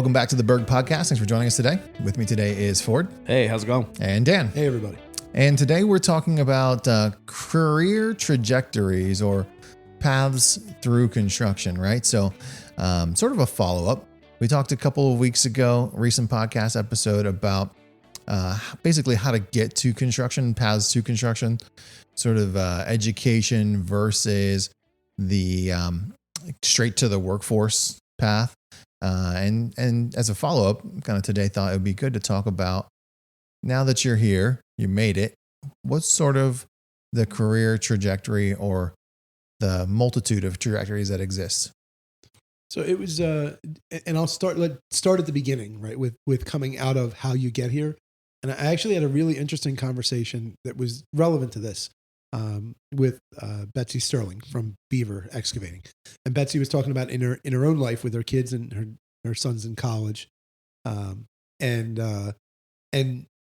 Welcome back to the Berg Podcast. Thanks for joining us today. With me today is Ford. Hey, how's it going? And Dan. Hey, everybody. And today we're talking about career trajectories or paths through construction, right? So sort of a follow-up. We talked a couple of weeks ago, recent podcast episode about basically how to get to construction, paths to construction, sort of education versus the straight to the workforce path. And as a follow-up, kind of today thought it would be good to talk about, now that you're here, you made it, what's sort of the career trajectory or the multitude of trajectories that exist? So it was, and let's start at the beginning, right? With coming out of how you get here. And I actually had a really interesting conversation that was relevant to this with Betsy Sterling from Beaver Excavating. And Betsy was talking about in her own life with her kids and her sons in college. And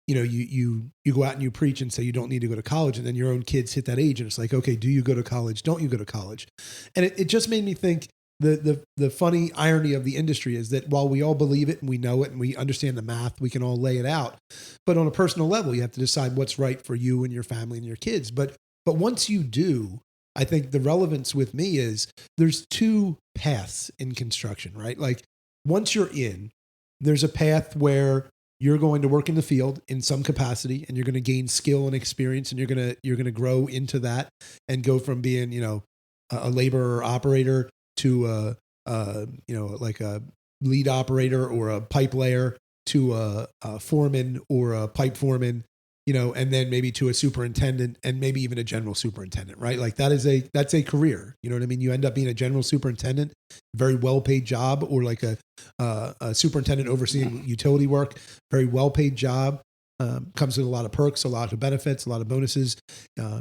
you know, you go out and you preach and say you don't need to go to college, and then your own kids hit that age and it's like, okay, do you go to college? Don't you go to college? And it just made me think the funny irony of the industry is that while we all believe it and we know it and we understand the math, we can all lay it out. But on a personal level, you have to decide what's right for you and your family and your kids. But once you do, I think the relevance with me is there's two paths in construction, right? Like once you're in, there's a path where you're going to work in the field in some capacity, and you're going to gain skill and experience, and you're going to grow into that and go from being, you know, a laborer operator to like a lead operator or a pipe layer to a foreman or a pipe foreman, you know, and then maybe to a superintendent and maybe even a general superintendent, right? Like that's a career. You know what I mean? You end up being a general superintendent, very well-paid job, or like a superintendent overseeing utility work, very well-paid job. Comes with a lot of perks, a lot of benefits, a lot of bonuses.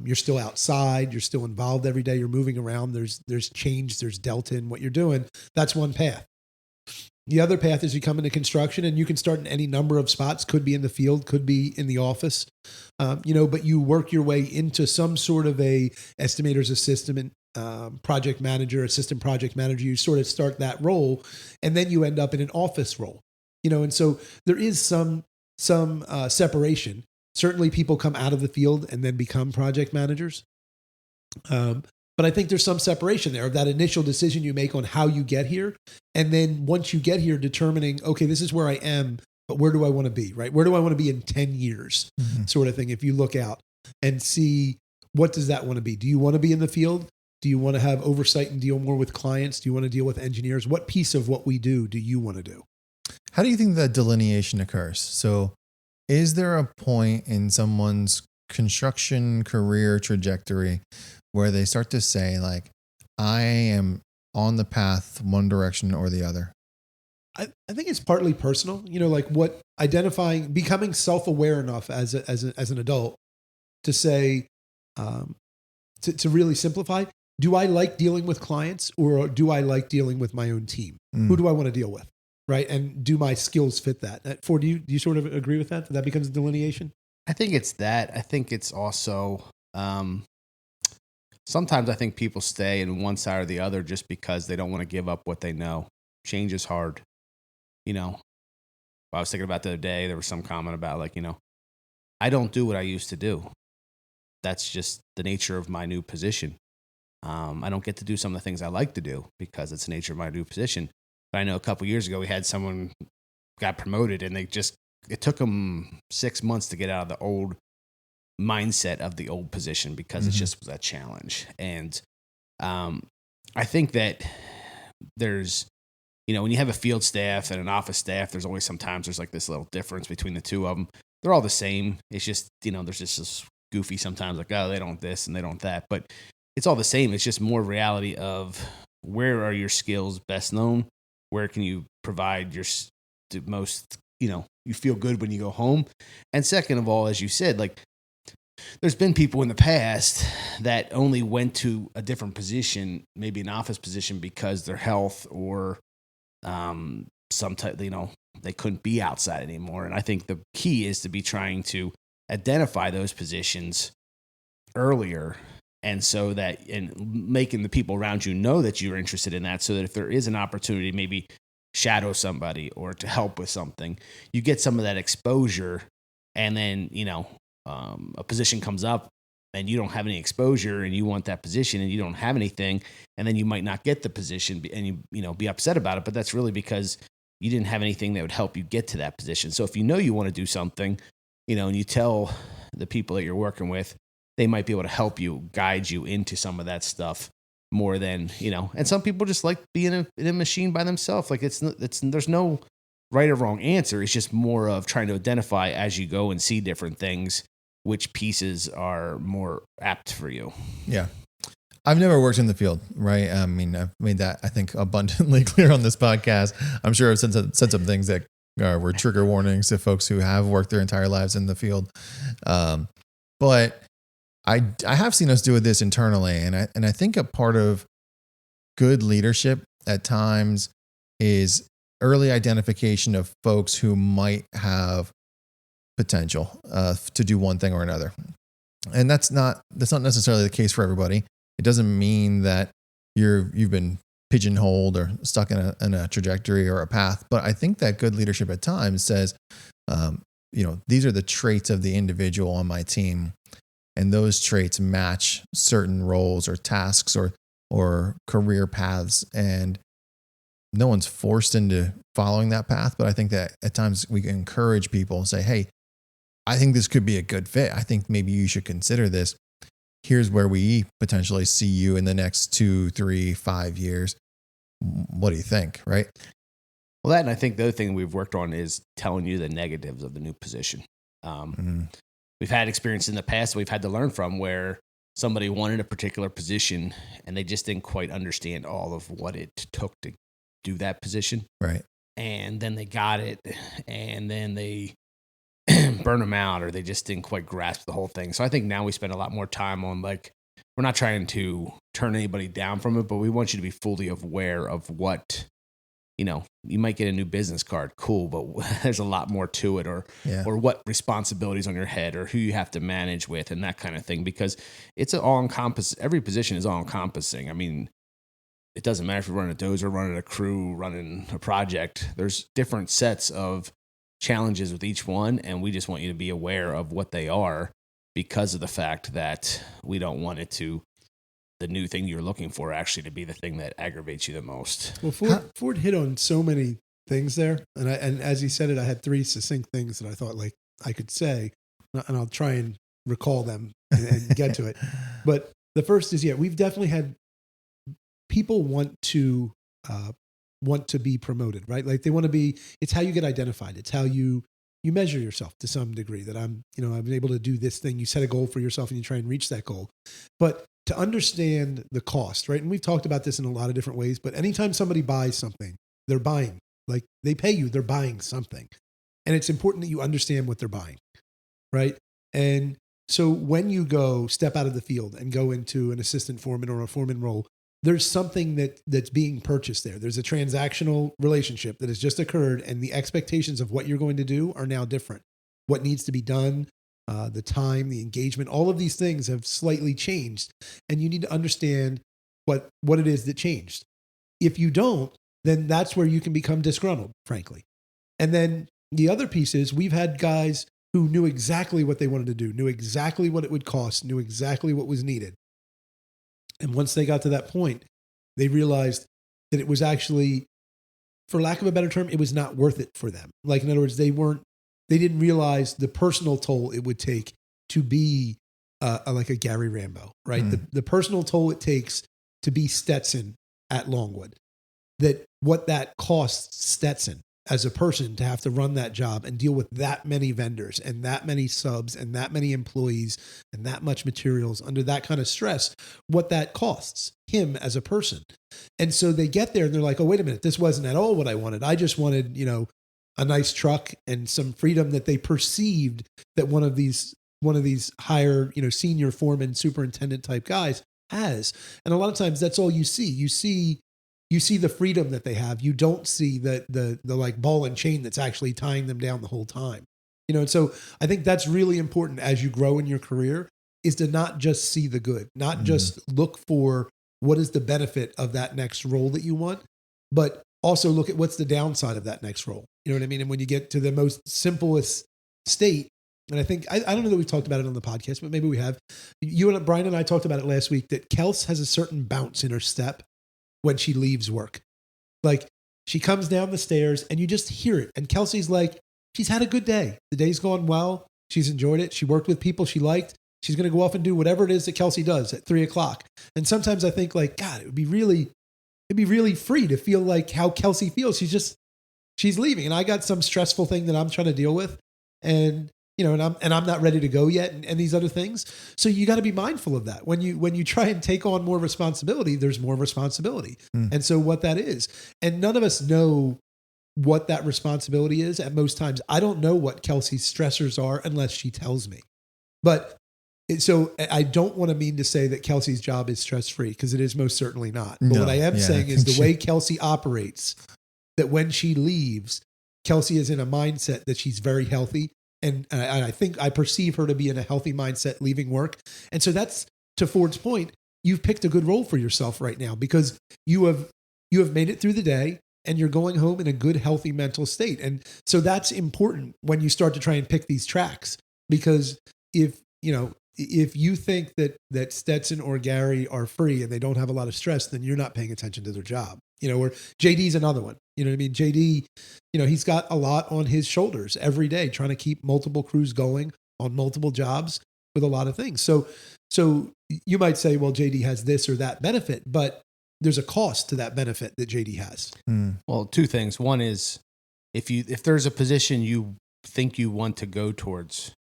You're still outside. You're still involved every day. You're moving around. There's change. There's delta in what you're doing. That's one path. The other path is you come into construction, and you can start in any number of spots. Could be in the field, could be in the office, but you work your way into some sort of a estimator's assistant, project manager, assistant project manager. You sort of start that role, and then you end up in an office role, you know, and so there is some separation. Certainly people come out of the field and then become project managers. But I think there's some separation there of that initial decision you make on how you get here. And then once you get here, determining, okay, this is where I am, but where do I want to be, right? Where do I want to be in 10 years sort of thing? If you look out and see, what does that want to be? Do you want to be in the field? Do you want to have oversight and deal more with clients? Do you want to deal with engineers? What piece of what we do you want to do? How do you think that delineation occurs? So is there a point in someone's construction career trajectory where they start to say, like, I am on the path one direction or the other? I think it's partly personal, you know, like becoming self-aware enough as an adult to say, to really simplify, do I like dealing with clients, or do I like dealing with my own team? Who do I want to deal with? Right. And do my skills fit that? Ford, do you sort of agree with that? That becomes a delineation? I think it's that. I think it's also, sometimes I think people stay in one side or the other just because they don't want to give up what they know. Change is hard. You know, I was thinking about the other day, there was some comment about, like, you know, I don't do what I used to do. That's just the nature of my new position. I don't get to do some of the things I like to do because it's the nature of my new position. But I know a couple of years ago, we had someone got promoted, and it took them 6 months to get out of the old mindset of the old position because it just was a challenge. And I think that there's, you know, when you have a field staff and an office staff, there's always sometimes there's like this little difference between the two of them. They're all the same. It's just, you know, there's just this goofy sometimes, like, oh, they don't this and they don't that. But it's all the same. It's just more reality of where are your skills best known? Where can you provide your most, you know, you feel good when you go home? And second of all, as you said, like, there's been people in the past that only went to a different position, maybe an office position, because their health or some type, you know, they couldn't be outside anymore. And I think the key is to be trying to identify those positions earlier, and so that, and making the people around you know that you're interested in that, so that if there is an opportunity, maybe shadow somebody or to help with something. You get some of that exposure, and then, a position comes up and you don't have any exposure and you want that position and you don't have anything, and then you might not get the position and you be upset about it, but that's really because you didn't have anything that would help you get to that position. So if you want to do something, and you tell the people that you're working with, they might be able to help you, guide you into some of that stuff more than, and some people just like being in a machine by themselves. Like there's no right or wrong answer. It's just more of trying to identify as you go and see different things, which pieces are more apt for you. Yeah. I've never worked in the field, right? I mean, I've made that, I think, abundantly clear on this podcast. I'm sure I've said some things that were trigger warnings to folks who have worked their entire lives in the field. But I have seen us do this internally, and I think a part of good leadership at times is early identification of folks who might have potential to do one thing or another. And that's not necessarily the case for everybody. It doesn't mean that you've been pigeonholed or stuck in a trajectory or a path. But I think that good leadership at times says, these are the traits of the individual on my team, and those traits match certain roles or tasks or career paths. And no one's forced into following that path. But I think that at times we can encourage people and say, hey, I think this could be a good fit. I think maybe you should consider this. Here's where we potentially see you in the next 2, 3, 5 years. What do you think? Right. Well, that, and I think the other thing we've worked on is telling you the negatives of the new position. We've had experience in the past we've had to learn from where somebody wanted a particular position and they just didn't quite understand all of what it took to do that position. Right. And then they got it, and then they burn them out, or they just didn't quite grasp the whole thing. So I think now we spend a lot more time on, like, we're not trying to turn anybody down from it, but we want you to be fully aware of what, you might get a new business card. Cool. But there's a lot more to it, or what responsibilities on your head, or who you have to manage with, and that kind of thing, because it's every position is all encompassing. I mean, it doesn't matter if you're running a dozer, running a crew, running a project, there's different sets of challenges with each one, and we just want you to be aware of what they are, because of the fact that we don't want the new thing you're looking for actually to be the thing that aggravates you the most. Well, Ford hit on so many things there, and as he said it, I had 3 succinct things that I thought like I could say, and I'll try and recall them and get to it. But the first is, we've definitely had people want to be promoted, right? Like they want to be. It's how you get identified. It's how you measure yourself to some degree. That I've been able to do this thing. You set a goal for yourself and you try and reach that goal, but to understand the cost, right? And we've talked about this in a lot of different ways, but anytime somebody buys something, they're buying, like they pay you, they're buying something. And it's important that you understand what they're buying, right? And so when you step out of the field and go into an assistant foreman or a foreman role, there's something that's being purchased there. There's a transactional relationship that has just occurred, and the expectations of what you're going to do are now different. What needs to be done, the time, the engagement, all of these things have slightly changed, and you need to understand what it is that changed. If you don't, then that's where you can become disgruntled, frankly. And then the other piece is we've had guys who knew exactly what they wanted to do, knew exactly what it would cost, knew exactly what was needed. And once they got to that point, they realized that it was actually, for lack of a better term, it was not worth it for them. Like, in other words, they didn't realize the personal toll it would take to be like a Gary Rambo, right? The personal toll it takes to be Stetson at Longwood, that what that costs Stetson as a person to have to run that job and deal with that many vendors and that many subs and that many employees and that much materials under that kind of stress, what that costs him as a person. And so they get there and they're like, oh, wait a minute, this wasn't at all what I wanted. I just wanted, a nice truck and some freedom that they perceived that one of these higher, senior foreman, superintendent type guys has. And a lot of times that's all you see. You see the freedom that they have. You don't see the like ball and chain that's actually tying them down the whole time. And so I think that's really important as you grow in your career, is to not just see the good, not just look for what is the benefit of that next role that you want, but also look at what's the downside of that next role. You know what I mean? And when you get to the most simplest state, and I think, I don't know that we've talked about it on the podcast, but maybe we have. You and Brian and I talked about it last week, that Kels has a certain bounce in her step when she leaves work. Like, she comes down the stairs and you just hear it. And Kelsey's like, she's had a good day. The day's gone well. She's enjoyed it. She worked with people she liked. She's going to go off and do whatever it is that Kelsey does at 3:00. And sometimes I think, like, God, it'd be really free to feel like how Kelsey feels. She's leaving. And I got some stressful thing that I'm trying to deal with. And, you know, and I'm not ready to go yet, and these other things. So you got to be mindful of that. When you try and take on more responsibility, there's more responsibility. And so what that is, and none of us know what that responsibility is at most times. I don't know what Kelsey's stressors are unless she tells me. But so I don't want to mean to say that Kelsey's job is stress-free, because it is most certainly not. But what I am saying is the way Kelsey operates, that when she leaves, Kelsey is in a mindset that she's very healthy. And I think I perceive her to be in a healthy mindset leaving work. And so that's, to Ford's point, you've picked a good role for yourself right now, because you have made it through the day and you're going home in a good, healthy mental state. And so that's important when you start to try and pick these tracks, because if you think that Stetson or Gary are free and they don't have a lot of stress, then you're not paying attention to their job. You know, or JD's another one. You know what I mean? JD, you know, he's got a lot on his shoulders every day, trying to keep multiple crews going on multiple jobs with a lot of things. So you might say, well, JD has this or that benefit, but there's a cost to that benefit that JD has. Well, two things. One is, if there's a position you think you want to go towards,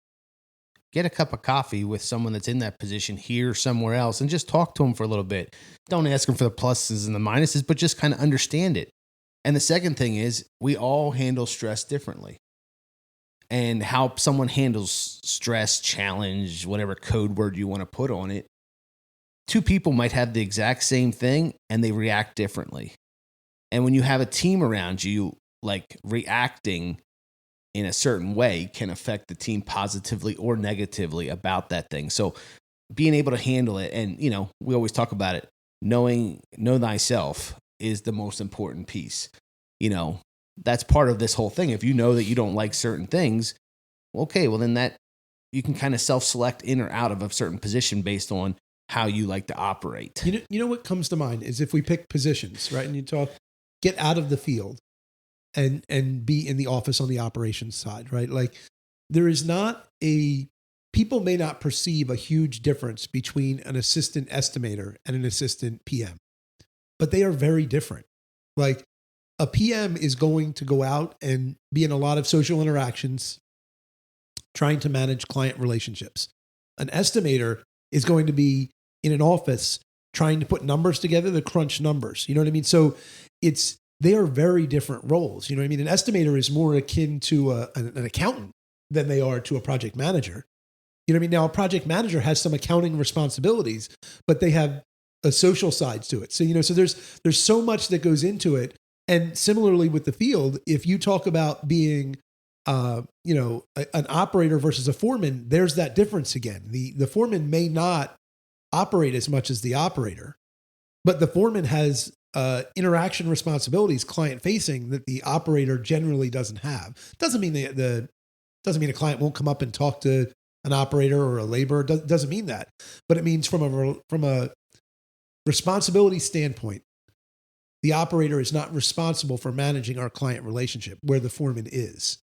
get a cup of coffee with someone that's in that position here or somewhere else, and just talk to them for a little bit. Don't ask them for the pluses and the minuses, but just kind of understand it. And the second thing is, we all handle stress differently. And how someone handles stress, challenge, whatever code word you want to put on it, two people might have the exact same thing and they react differently. And when you have a team around you, like, reacting in a certain way can affect the team positively or negatively about that thing. So being able to handle it, and, you know, we always talk about it, know thyself is the most important piece. You know, that's part of this whole thing. If you know that you don't like certain things, okay, well then that you can kind of self-select in or out of a certain position based on how you like to operate. You know what comes to mind is, if we pick positions, right? And you talk, get out of the field and be in the office on the operations side, right? Like, there is not people may not perceive a huge difference between an assistant estimator and an assistant PM, but they are very different. Like, a PM is going to go out and be in a lot of social interactions, trying to manage client relationships. An estimator is going to be in an office trying to put numbers together, to crunch numbers. You know what I mean? So they are very different roles. You know what I mean? An estimator is more akin to an accountant than they are to a project manager. You know what I mean? Now, a project manager has some accounting responsibilities, but they have a social side to it. So, you know, so there's so much that goes into it. And similarly with the field, if you talk about being, an operator versus a foreman, there's that difference again. The foreman may not operate as much as the operator, but the foreman has interaction responsibilities, client facing, that the operator generally doesn't have. Doesn't mean doesn't mean a client won't come up and talk to an operator or a laborer. Doesn't mean that, but it means from a responsibility standpoint, the operator is not responsible for managing our client relationship, where the foreman is.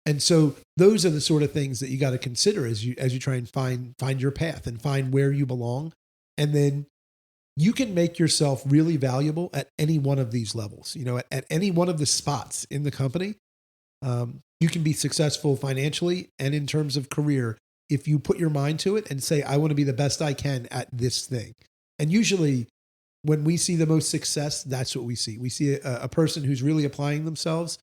And so those are the sort of things that you got to consider as you try and find your path and find where you belong. And then you can make yourself really valuable at any one of these levels. You know, at any one of the spots in the company, you can be successful financially and in terms of career if you put your mind to it and say, I want to be the best I can at this thing. And usually, when we see the most success, that's what we see. We see a person who's really applying themselves,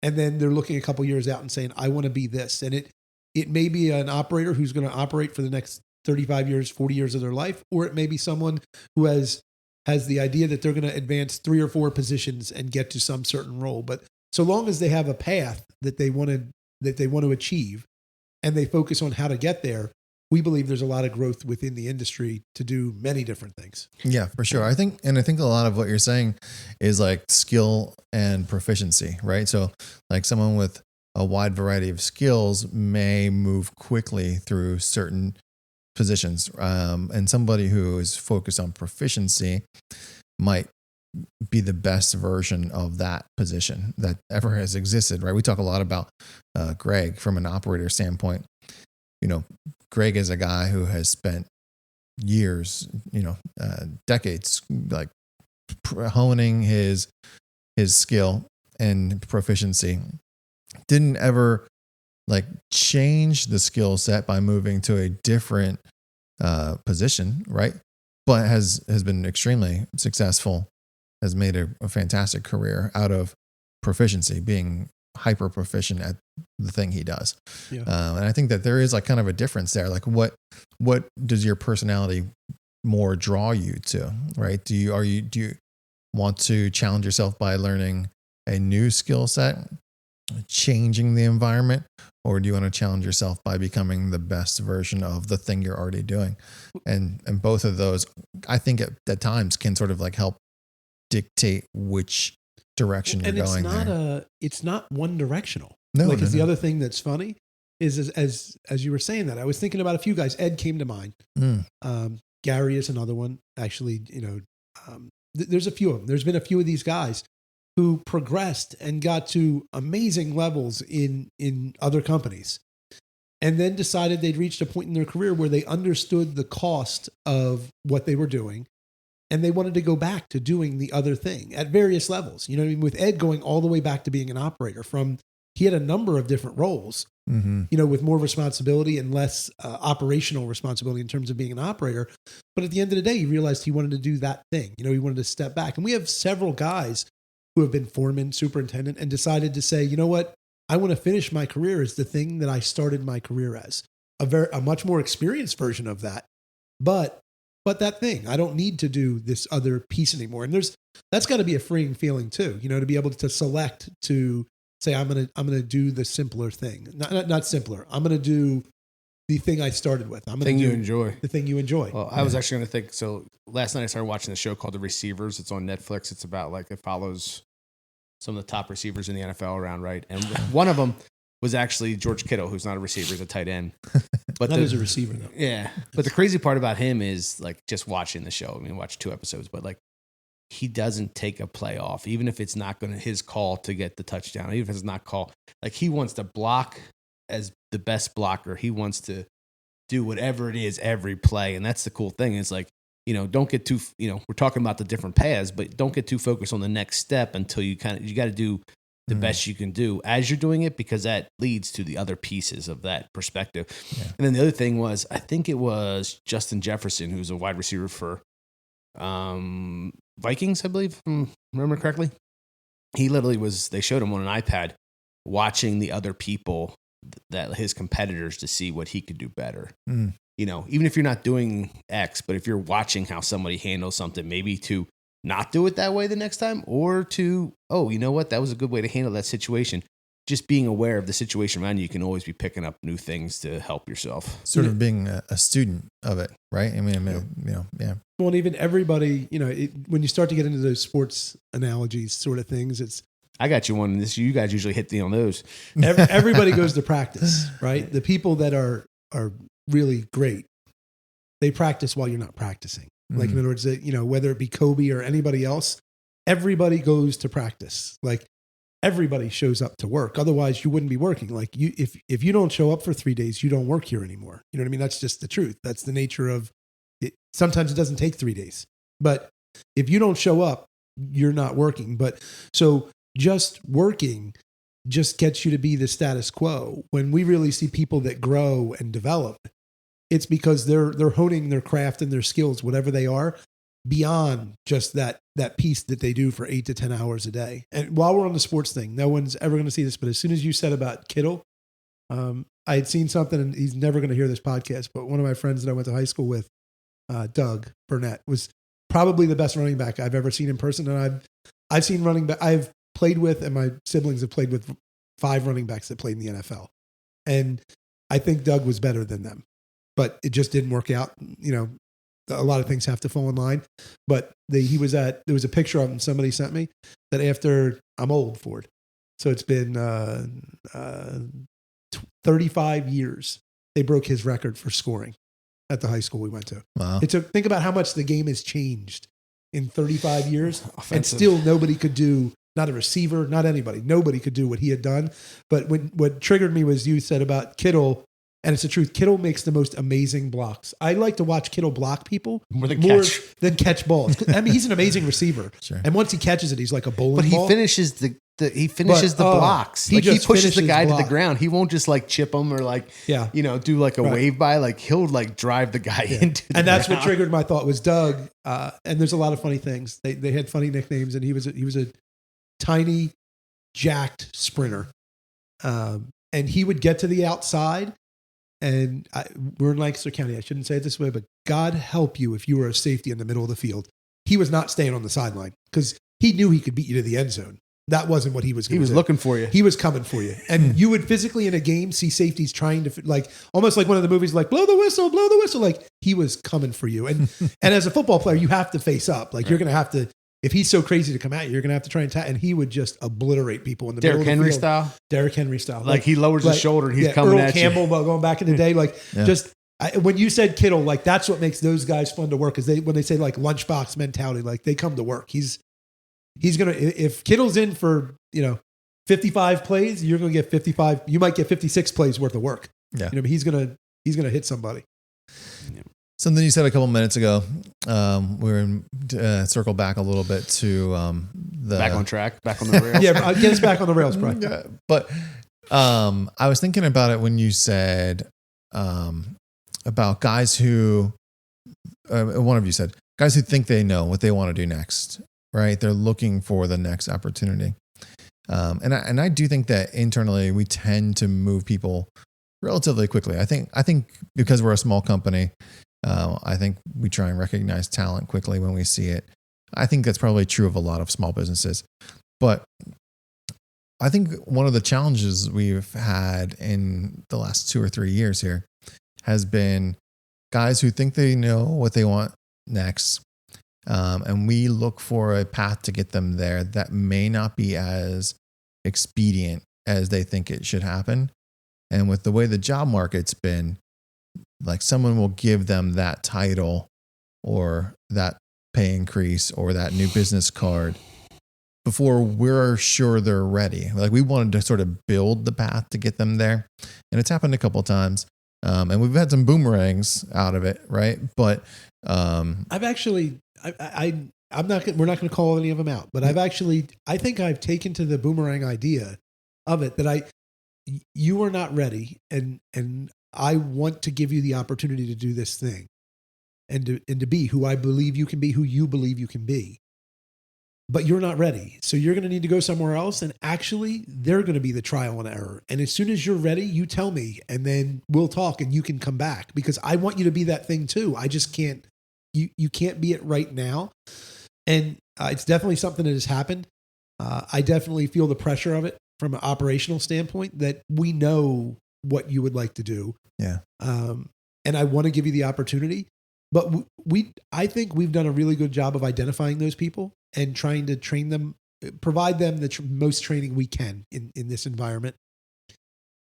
and then they're looking a couple years out and saying, I want to be this. And it may be an operator who's going to operate for the next 35 years, 40 years of their life, or it may be someone who has the idea that they're going to advance 3 or 4 positions and get to some certain role. But so long as they have a path that they want to achieve, and they focus on how to get there, we believe there's a lot of growth within the industry to do many different things. Yeah, for sure. I think a lot of what you're saying is like skill and proficiency, right? So like someone with a wide variety of skills may move quickly through certain positions. And somebody who is focused on proficiency might be the best version of that position that ever has existed, right? We talk a lot about Greg from an operator standpoint. You know, Greg is a guy who has spent years, decades, like honing his skill and proficiency. Didn't ever like change the skill set by moving to a different position, right? But has been extremely successful, has made a fantastic career out of proficiency, being hyper proficient at the thing he does. Yeah. And I think that there is like kind of a difference there. Like what does your personality more draw you to, right? Do you want to challenge yourself by learning a new skill set, changing the environment, or do you want to challenge yourself by becoming the best version of the thing you're already doing? And both of those, I think at times can sort of like help dictate which direction you're going there. It's not one directional. No, like, it's the other thing that's funny is as you were saying that, I was thinking about a few guys. Ed came to mind. Gary is another one. Actually, there's a few of them. There's been a few of these guys who progressed and got to amazing levels in other companies, and then decided they'd reached a point in their career where they understood the cost of what they were doing, and they wanted to go back to doing the other thing at various levels. You know what I mean? With Ed going all the way back to being an operator, he had a number of different roles, with more responsibility and less operational responsibility in terms of being an operator. But at the end of the day, he realized he wanted to do that thing. He wanted to step back. And we have several guys who have been foreman, superintendent, and decided to say, you know what? I want to finish my career as the thing that I started my career as, a much more experienced version of that. But that thing, I don't need to do this other piece anymore. And that's got to be a freeing feeling too, to be able to select to say, I'm going to do the simpler thing. Not simpler. I'm going to do the thing I started with. I'm going to do the thing you enjoy. Well, I was actually going to think, so last night I started watching a show called The Receivers. It's on Netflix. It's about it follows some of the top receivers in the NFL around, right? And one of them was actually George Kittle, who's not a receiver, he's a tight end. But That is a receiver though. Yeah. But the crazy part about him is like just watching the show. I mean, watch 2 episodes, but like he doesn't take a play off, even if it's not his call to get the touchdown, even if it's not call. Like he wants to block as the best blocker. He wants to do whatever it is every play. And that's the cool thing. It's like, don't get too, we're talking about the different paths, but don't get too focused on the next step until you got to do the best you can do as you're doing it, because that leads to the other pieces of that perspective. Yeah. And then the other thing was, I think it was Justin Jefferson, who's a wide receiver for Vikings, I believe, if I remember correctly. He literally they showed him on an iPad watching the other people, that his competitors, to see what he could do better. Even if you're not doing X, but if you're watching how somebody handles something, maybe to not do it that way the next time, or to, you know what, that was a good way to handle that situation. Just being aware of the situation around you can always be picking up new things to help yourself. Sort of being a student of it, right? I mean, yeah. Well, and even everybody, when you start to get into those sports analogies sort of things, it's, I got you one. You guys usually hit on those. Everybody goes to practice, right? The people that are really great, they practice while you're not practicing. Like, in other words, whether it be Kobe or anybody else, everybody goes to practice. Like, everybody shows up to work. Otherwise, you wouldn't be working. Like, if you don't show up for 3 days, you don't work here anymore. You know what I mean? That's just the truth. That's the nature of it. Sometimes it doesn't take 3 days, but if you don't show up, you're not working. But so just working just gets you to be the status quo. When we really see people that grow and develop, it's because they're honing their craft and their skills, whatever they are, beyond just that piece that they do for 8 to 10 hours a day. And while we're on the sports thing, no one's ever going to see this, but as soon as you said about Kittle, I had seen something, and he's never going to hear this podcast, but one of my friends that I went to high school with, Doug Burnett, was probably the best running back I've ever seen in person. And I've seen running back I've played with, and my siblings have played with 5 running backs that played in the NFL. And I think Doug was better than them. but it just didn't work out. You know, a lot of things have to fall in line. But there was a picture of him somebody sent me that after, I'm old for it. So it's been 35 years. They broke his record for scoring at the high school we went to. Wow. Think about how much the game has changed in 35 years. Offensive. And still nobody could do, not a receiver, not anybody. Nobody could do what he had done. But what triggered me was you said about Kittle, and it's the truth. Kittle makes the most amazing blocks. I like to watch Kittle block people More than catch balls. I mean, he's an amazing receiver. Sure. And once he catches it, he's like a bowling But he ball. finishes the blocks. he Like he just pushes the finishes guy to block. the ground. He won't just like chip him or like, Yeah. do like a Right. wave by. Like he'll like drive the guy into the And that's what ground. triggered my thought was Doug. And there's a lot of funny things. They had funny nicknames, and he was a tiny, jacked sprinter. And he would get to the outside. And we're in Lancaster County. I shouldn't say it this way, but God help you if you were a safety in the middle of the field. He was not staying on the sideline because he knew he could beat you to the end zone. That wasn't what he was going He to do. was looking for you. He was coming for you. And you would physically in a game see safeties trying to, like, almost like one of the movies, like, blow the whistle, blow the whistle. Like, he was coming for you. And as a football player, you have to face up. Like, you're going to have to, if he's so crazy to come at you, you're going to have to try and and he would just obliterate people in the Derrick middle of the Henry field. style. Derrick Henry style. Like he lowers his shoulder and he's coming Earl at Campbell, you. going back in the day, like Yeah. when you said Kittle, like that's what makes those guys fun to work. Is when they say like lunchbox mentality, like they come to work. He's gonna, if Kittle's in for 55 plays, you're gonna get 55. You might get 56 plays worth of work. Yeah. He's gonna hit somebody. Something you said a couple minutes ago. We're circle back a little bit to the Back on track, back on the rails. Yeah, get us back on the rails, Brian. Yeah, but I was thinking about it when you said about guys who, one of you said, guys who think they know what they want to do next, right? They're looking for the next opportunity. And I do think that internally we tend to move people relatively quickly. I think because we're a small company, I think we try and recognize talent quickly when we see it. I think that's probably true of a lot of small businesses. But I think one of the challenges we've had in the last 2 or 3 years here has been guys who think they know what they want next. And we look for a path to get them there that may not be as expedient as they think it should happen. And with the way the job market's been, like someone will give them that title or that pay increase or that new business card before we're sure they're ready. Like we wanted to sort of build the path to get them there. And it's happened a couple of times. And we've had some boomerangs out of it, right? But I've actually, I'm not. We're not going to call any of them out, but I think I've taken to the boomerang idea of it that you are not ready, and I want to give you the opportunity to do this thing, and to be who I believe you can be, who you believe you can be. But you're not ready, so you're going to need to go somewhere else. And actually, they're going to be the trial and error. And as soon as you're ready, you tell me, and then we'll talk, and you can come back because I want you to be that thing too. I just can't. You can't be it right now. And it's definitely something that has happened. I definitely feel the pressure of it from an operational standpoint that we know what you would like to do. yeah, And I want to give you the opportunity. But I think we've done a really good job of identifying those people and trying to train them, provide them the most training we can in this environment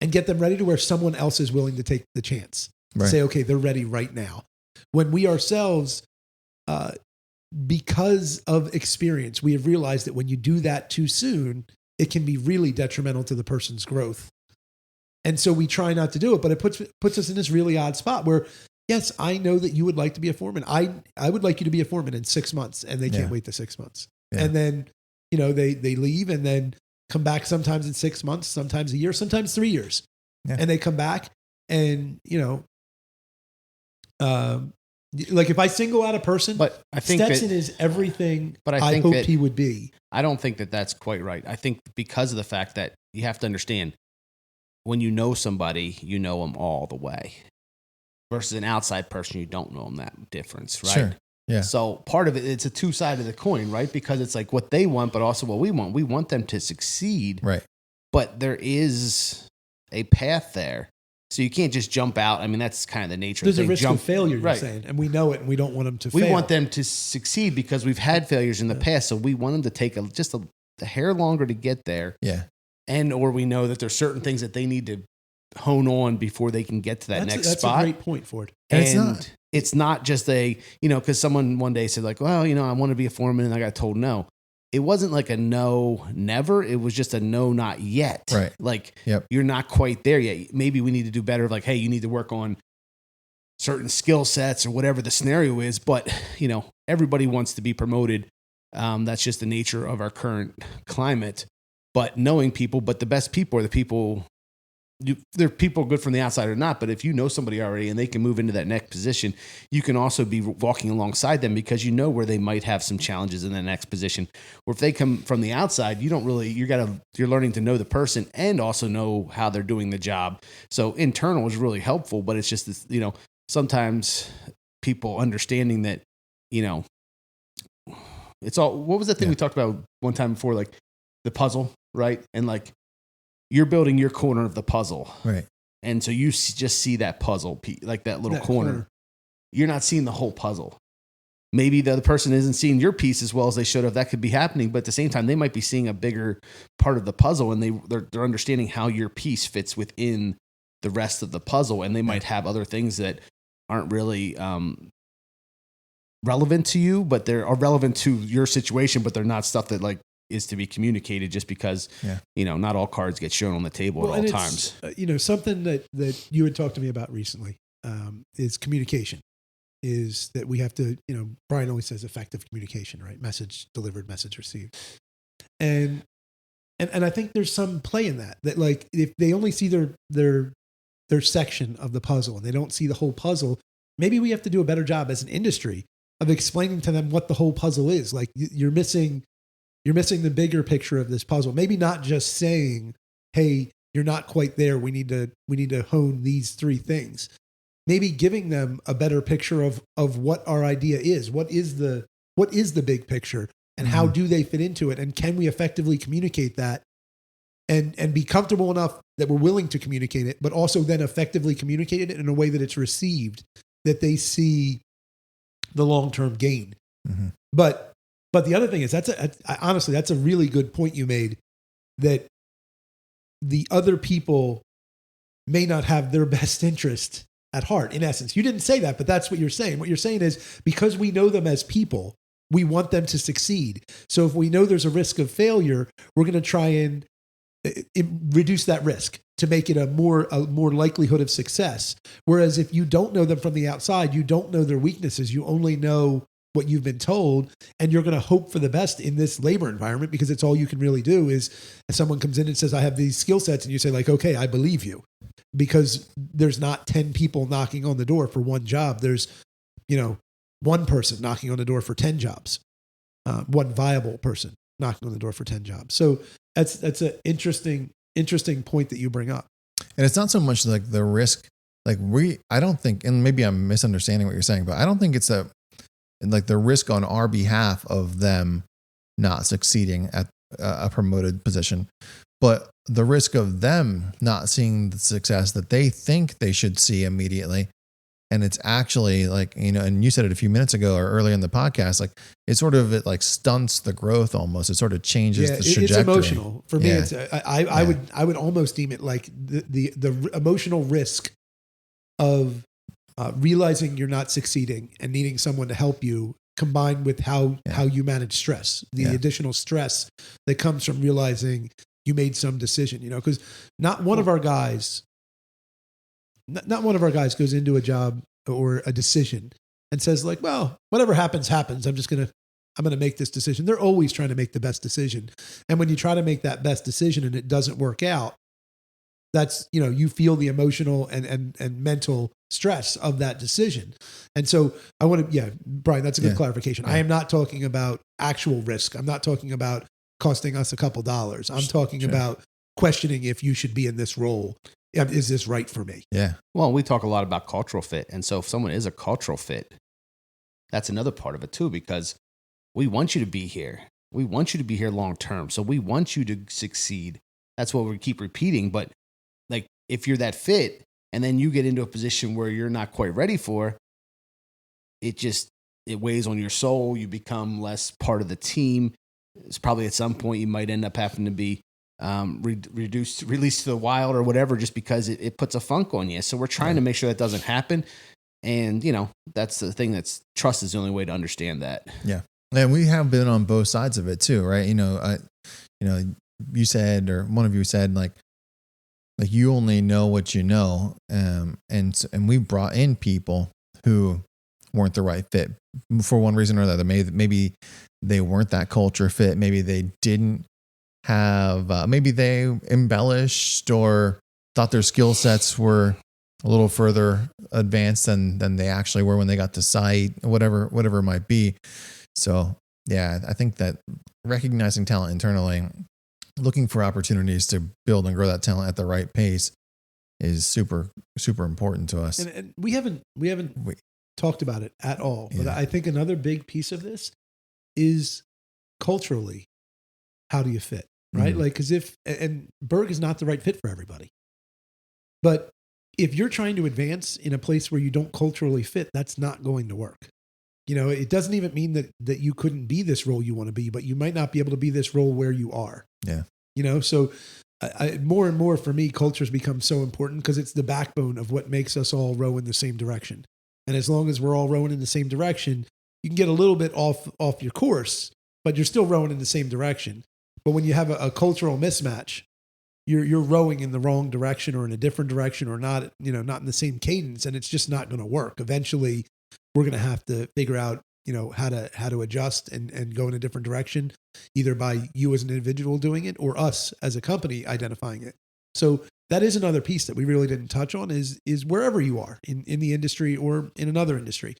and get them ready to where someone else is willing to take the chance. Right. Say, okay, they're ready right now. When we ourselves, because of experience, we have realized that when you do that too soon, it can be really detrimental to the person's growth. And so we try not to do it, but it puts us in this really odd spot where, yes, I know that you would like to be a foreman. I would like you to be a foreman in 6 months, and they can't wait the 6 months. Yeah. And then, they leave and then come back sometimes in 6 months, sometimes a year, sometimes 3 years. Yeah. And they come back and, like if I single out a person, But I think Stetson that, is everything But I think hoped that- he would be. I don't think that that's quite right. I think because of the fact that you have to understand when you know somebody, you know them all the way versus an outside person, you don't know them that difference, right? Sure. Yeah. So part of it, it's a two-sided of the coin, right? Because it's like what they want, but also what we want. We want them to succeed, Right. but there is a path there. So you can't just jump out. I mean, that's kind of the nature There's of a things. risk of failure, you're right. saying, and we know it, and we don't want them to We fail. want them to succeed because we've had failures in the past. So we want them to take just a hair longer to get there. Yeah. And or we know that there's certain things that they need to hone on before they can get to that next that's spot. a great point, Ford. And it's not just because someone one day said like, well, I want to be a foreman, and I got told no. It wasn't like a no, never. It was just a no, not yet. Right. Like, Yep. you're not quite there yet. Maybe we need to do better. Like, hey, you need to work on certain skill sets or whatever the scenario is. But, everybody wants to be promoted. That's just the nature of our current climate. But knowing people, but the best people are the people. They're people good from the outside or not, but if you know somebody already and they can move into that next position, you can also be walking alongside them because you know where they might have some challenges in the next position. Or if they come from the outside, you're learning to know the person and also know how they're doing the job. So internal is really helpful, but it's just this, sometimes people understanding that, it's all, what was the thing we talked about one time before, like the puzzle, right? And like, you're building your corner of the puzzle. Right. And so you just see that puzzle, like that little corner. You're not seeing the whole puzzle. Maybe the other person isn't seeing your piece as well as they should have. That could be happening. But at the same time, they might be seeing a bigger part of the puzzle, and they're understanding how your piece fits within the rest of the puzzle. And they might have other things that aren't really relevant to you, but they're relevant to your situation, but they're not stuff that like is to be communicated just because, not all cards get shown on the table at all times. Something that you had talked to me about recently is communication. Is that we have to, Brian always says effective communication, right? Message delivered, message received. And I think there's some play in that like if they only see their section of the puzzle and they don't see the whole puzzle, maybe we have to do a better job as an industry of explaining to them what the whole puzzle is. Like you're missing the bigger picture of this puzzle. Maybe not just saying, hey, you're not quite there. We need to hone these 3 things. Maybe giving them a better picture of what our idea is. What is the big picture and how do they fit into it? And can we effectively communicate that and be comfortable enough that we're willing to communicate it, but also then effectively communicate it in a way that it's received, that they see the long-term gain. Mm-hmm. But the other thing is honestly, that's a really good point you made, that the other people may not have their best interest at heart. In essence, you didn't say that, but that's what you're saying. What you're saying is because we know them as people, we want them to succeed. So if we know there's a risk of failure, we're going to try and reduce that risk to make it a more likelihood of success. Whereas if you don't know them from the outside, you don't know their weaknesses. You only know what you've been told, and you're going to hope for the best in this labor environment because it's all you can really do. Is if someone comes in and says, I have these skill sets, and you say like, okay, I believe you, because there's not 10 people knocking on the door for one job. There's, one person knocking on the door for 10 jobs, one viable person knocking on the door for 10 jobs. So that's an interesting point that you bring up. And it's not so much like the risk, like I don't think, and maybe I'm misunderstanding what you're saying, but I don't think it's like the risk on our behalf of them not succeeding at a promoted position, but the risk of them not seeing the success that they think they should see immediately. And it's actually like, and you said it a few minutes ago or earlier in the podcast, like it like stunts the growth almost. It sort of changes the trajectory. It's emotional for me. It's I would almost deem it like the emotional risk of realizing you're not succeeding and needing someone to help you, combined with how you manage stress, the additional stress that comes from realizing you made some decision, because not one of our guys goes into a job or a decision and says like, well, whatever happens. I'm going to make this decision. They're always trying to make the best decision. And when you try to make that best decision and it doesn't work out, that's, you feel the emotional and mental stress of that decision. And so I want to, Brian, that's a good clarification. I am not talking about actual risk. I'm not talking about costing us a couple dollars. I'm talking about questioning if you should be in this role. Is this right for me? Yeah. Well, we talk a lot about cultural fit. And so if someone is a cultural fit, that's another part of it too, because we want you to be here. We want you to be here long term. So we want you to succeed. That's what we keep repeating. But like, if you're that fit and then you get into a position where you're not quite ready for, it weighs on your soul. You become less part of the team. It's probably at some point you might end up having to be released to the wild or whatever, just because it puts a funk on you. So we're trying to make sure that doesn't happen. And, that's the thing, trust is the only way to understand that. Yeah. And we have been on both sides of it too, right? You said, or one of you said, like you only know what you know. And we brought in people who weren't the right fit for one reason or another. Maybe they weren't that culture fit. Maybe they didn't have, maybe they embellished or thought their skill sets were a little further advanced than they actually were when they got to site, whatever it might be. So yeah, I think that recognizing talent internally, looking for opportunities to build and grow that talent at the right pace is super, super important to us. And we haven't talked about it at all, but I think another big piece of this is culturally, how do you fit, right? Like, cause and Berg is not the right fit for everybody, but if you're trying to advance in a place where you don't culturally fit, that's not going to work. It doesn't even mean that you couldn't be this role you want to be, but you might not be able to be this role where you are. Yeah. So more and more for me, culture's become so important because it's the backbone of what makes us all row in the same direction. And as long as we're all rowing in the same direction, you can get a little bit off your course, but you're still rowing in the same direction. But when you have a cultural mismatch, you're rowing in the wrong direction or in a different direction or not in the same cadence, and it's just not going to work. Eventually, we're going to have to figure out how to adjust and go in a different direction, either by you as an individual doing it or us as a company identifying it. So that is another piece that we really didn't touch on is wherever you are in the industry or in another industry.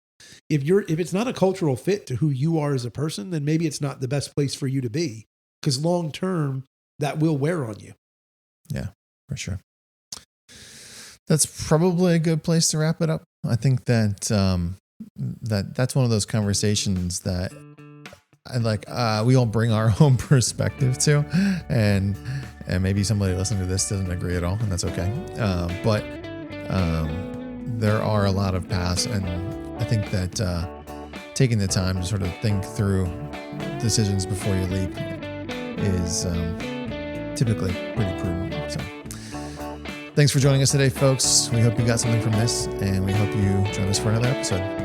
If it's not a cultural fit to who you are as a person, then maybe it's not the best place for you to be, because long term that will wear on you. Yeah, for sure. That's probably a good place to wrap it up. I think that that's one of those conversations that we all bring our own perspective to, and maybe somebody listening to this doesn't agree at all, and that's okay. But there are a lot of paths, and I think that taking the time to sort of think through decisions before you leap is typically pretty prudent. So thanks for joining us today, folks. We hope you got something from this, and we hope you join us for another episode.